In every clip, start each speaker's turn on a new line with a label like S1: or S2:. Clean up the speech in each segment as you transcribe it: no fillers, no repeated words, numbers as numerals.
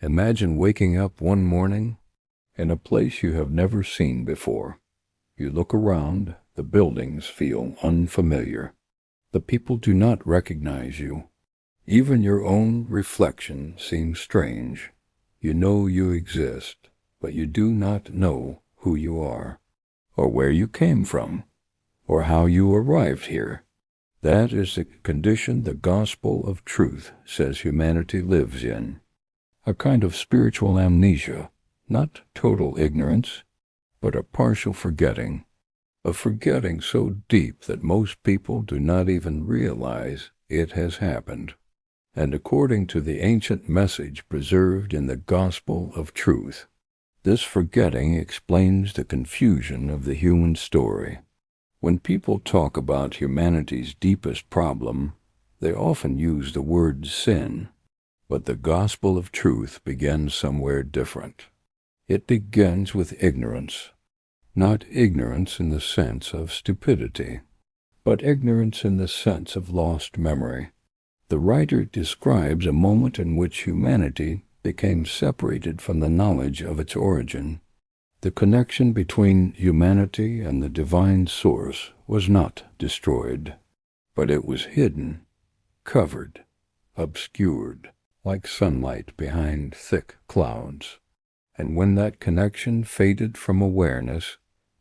S1: Imagine waking up one morning in a place you have never seen before. You look around, the buildings feel unfamiliar. The people do not recognize you. Even your own reflection seems strange. You know you exist, but you do not know who you are, or where you came from, or how you arrived here. That is the condition the gospel of truth says humanity lives in. A kind of spiritual amnesia, not total ignorance, but a partial forgetting. A forgetting so deep that most people do not even realize it has happened. And according to the ancient message preserved in the gospel of truth, this forgetting explains the confusion of the human story. When people talk about humanity's deepest problem, they often use the word sin, but the gospel of truth begins somewhere different. It begins with ignorance. Not ignorance in the sense of stupidity, but ignorance in the sense of lost memory. The writer describes a moment in which humanity became separated from the knowledge of its origin. The connection between humanity and the divine source was not destroyed, but it was hidden, covered, obscured, like sunlight behind thick clouds. And when that connection faded from awareness,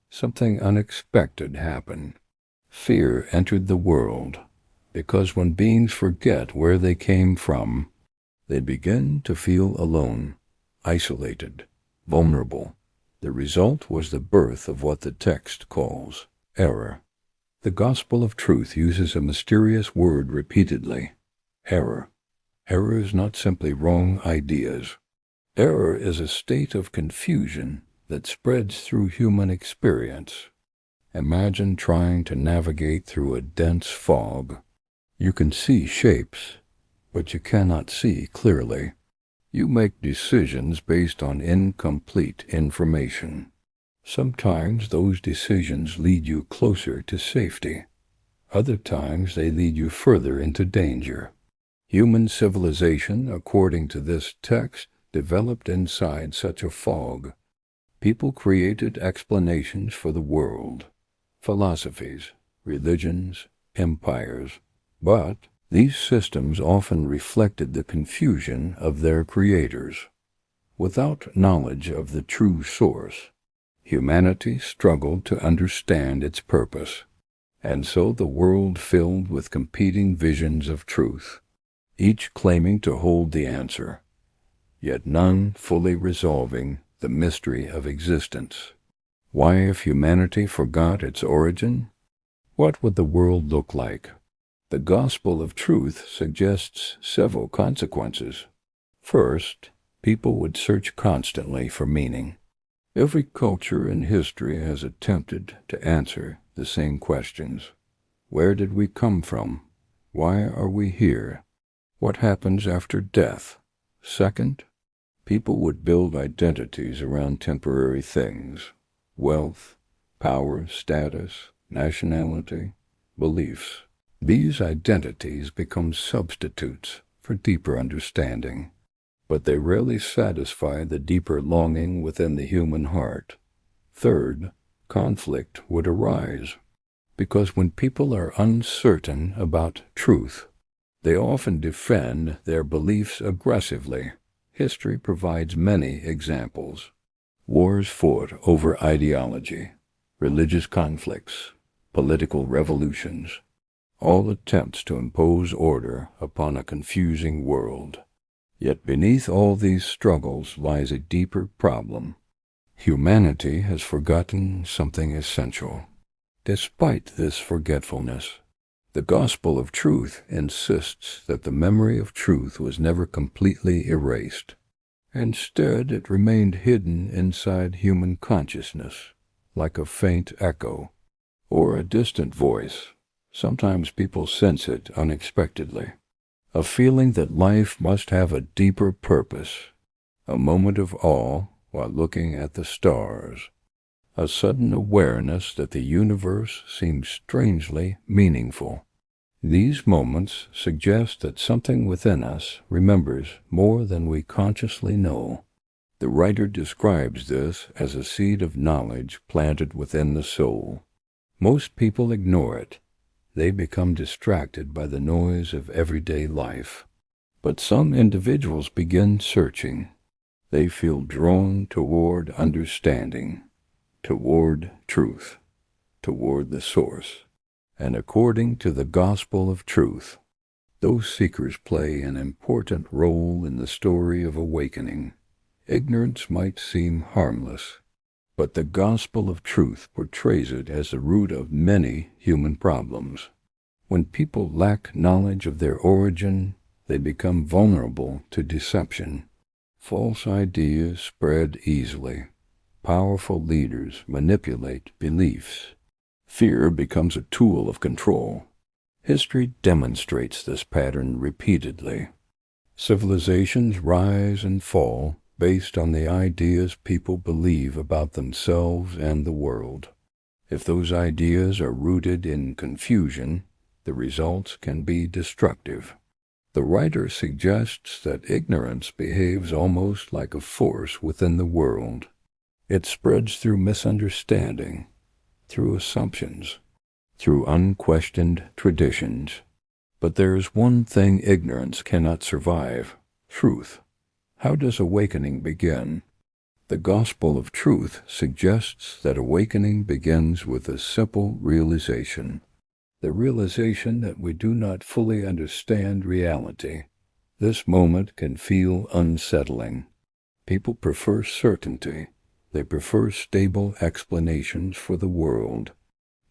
S1: something unexpected happened. Fear entered the world, because when beings forget where they came from, they begin to feel alone, isolated, vulnerable. The result was the birth of what the text calls error. The gospel of truth uses a mysterious word repeatedly: error. Error is not simply wrong ideas. Error is a state of confusion that spreads through human experience. Imagine trying to navigate through a dense fog. You can see shapes, but you cannot see clearly. You make decisions based on incomplete information. Sometimes those decisions lead you closer to safety. Other times they lead you further into danger. Human civilization, according to this text, developed inside such a fog. People created explanations for the world, philosophies, religions, empires, but these systems often reflected the confusion of their creators. Without knowledge of the true source, humanity struggled to understand its purpose, and so the world filled with competing visions of truth, each claiming to hold the answer, yet none fully resolving the mystery of existence. Why, if humanity forgot its origin, what would the world look like? The gospel of truth suggests several consequences. First, people would search constantly for meaning. Every culture in history has attempted to answer the same questions. Where did we come from? Why are we here? What happens after death? Second, people would build identities around temporary things: wealth, power, status, nationality, beliefs. These identities become substitutes for deeper understanding, but they rarely satisfy the deeper longing within the human heart. Third, conflict would arise, because when people are uncertain about truth, they often defend their beliefs aggressively. History provides many examples. Wars fought over ideology, religious conflicts, political revolutions, all attempts to impose order upon a confusing world. Yet beneath all these struggles lies a deeper problem. Humanity has forgotten something essential. Despite this forgetfulness, the gospel of truth insists that the memory of truth was never completely erased. Instead, it remained hidden inside human consciousness, like a faint echo, or a distant voice. Sometimes people sense it unexpectedly. A feeling that life must have a deeper purpose. A moment of awe while looking at the stars. A sudden awareness that the universe seems strangely meaningful. These moments suggest that something within us remembers more than we consciously know. The writer describes this as a seed of knowledge planted within the soul. Most people ignore it. They become distracted by the noise of everyday life. But some individuals begin searching. They feel drawn toward understanding, toward truth, toward the source. And according to the gospel of truth, those seekers play an important role in the story of awakening. Ignorance might seem harmless, but the gospel of truth portrays it as the root of many human problems. When people lack knowledge of their origin, they become vulnerable to deception. False ideas spread easily. Powerful leaders manipulate beliefs. Fear becomes a tool of control. History demonstrates this pattern repeatedly. Civilizations rise and fall based on the ideas people believe about themselves and the world. If those ideas are rooted in confusion, the results can be destructive. The writer suggests that ignorance behaves almost like a force within the world. It spreads through misunderstanding, through assumptions, through unquestioned traditions. But there is one thing ignorance cannot survive: truth. How does awakening begin? The gospel of truth suggests that awakening begins with a simple realization. The realization that we do not fully understand reality. This moment can feel unsettling. People prefer certainty. They prefer stable explanations for the world.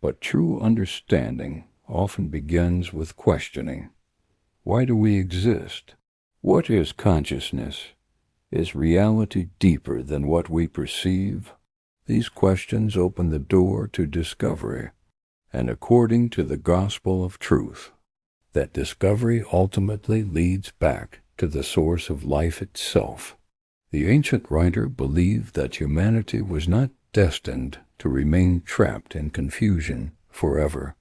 S1: But true understanding often begins with questioning. Why do we exist? What is consciousness? Is reality deeper than what we perceive? These questions open the door to discovery, and according to the gospel of truth, that discovery ultimately leads back to the source of life itself. The ancient writer believed that humanity was not destined to remain trapped in confusion forever.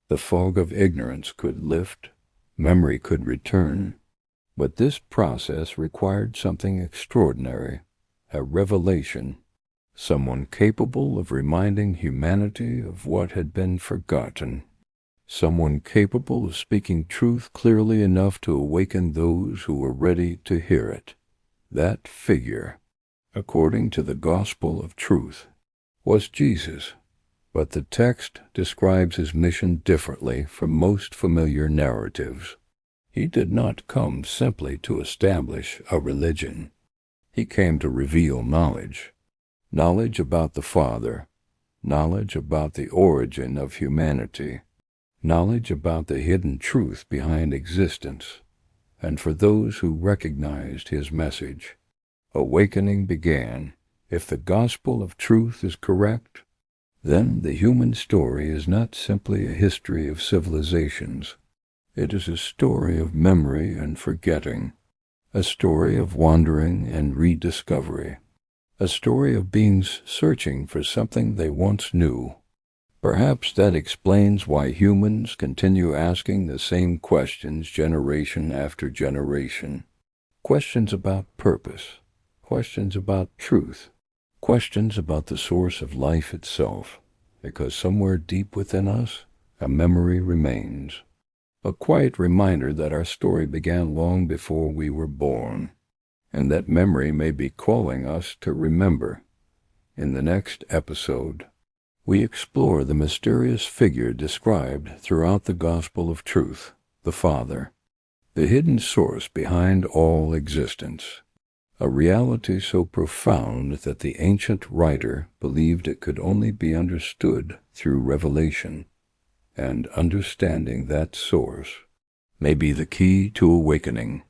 S1: The fog of ignorance could lift, memory could return, but this process required something extraordinary, a revelation, someone capable of reminding humanity of what had been forgotten, someone capable of speaking truth clearly enough to awaken those who were ready to hear it. That figure, according to the gospel of truth, was Jesus, but the text describes his mission differently from most familiar narratives. He did not come simply to establish a religion. He came to reveal knowledge. Knowledge about the Father, knowledge about the origin of humanity, knowledge about the hidden truth behind existence, and for those who recognized his message, awakening began. If the gospel of truth is correct, then the human story is not simply a history of civilizations. It is a story of memory and forgetting, a story of wandering and rediscovery, a story of beings searching for something they once knew. Perhaps that explains why humans continue asking the same questions generation after generation. Questions about purpose, questions about truth, questions about the source of life itself, because somewhere deep within us, a memory remains. A quiet reminder that our story began long before we were born, and that memory may be calling us to remember. In the next episode, we explore the mysterious figure described throughout the gospel of truth, the Father, the hidden source behind all existence, a reality so profound that the ancient writer believed it could only be understood through revelation. And understanding that source may be the key to awakening.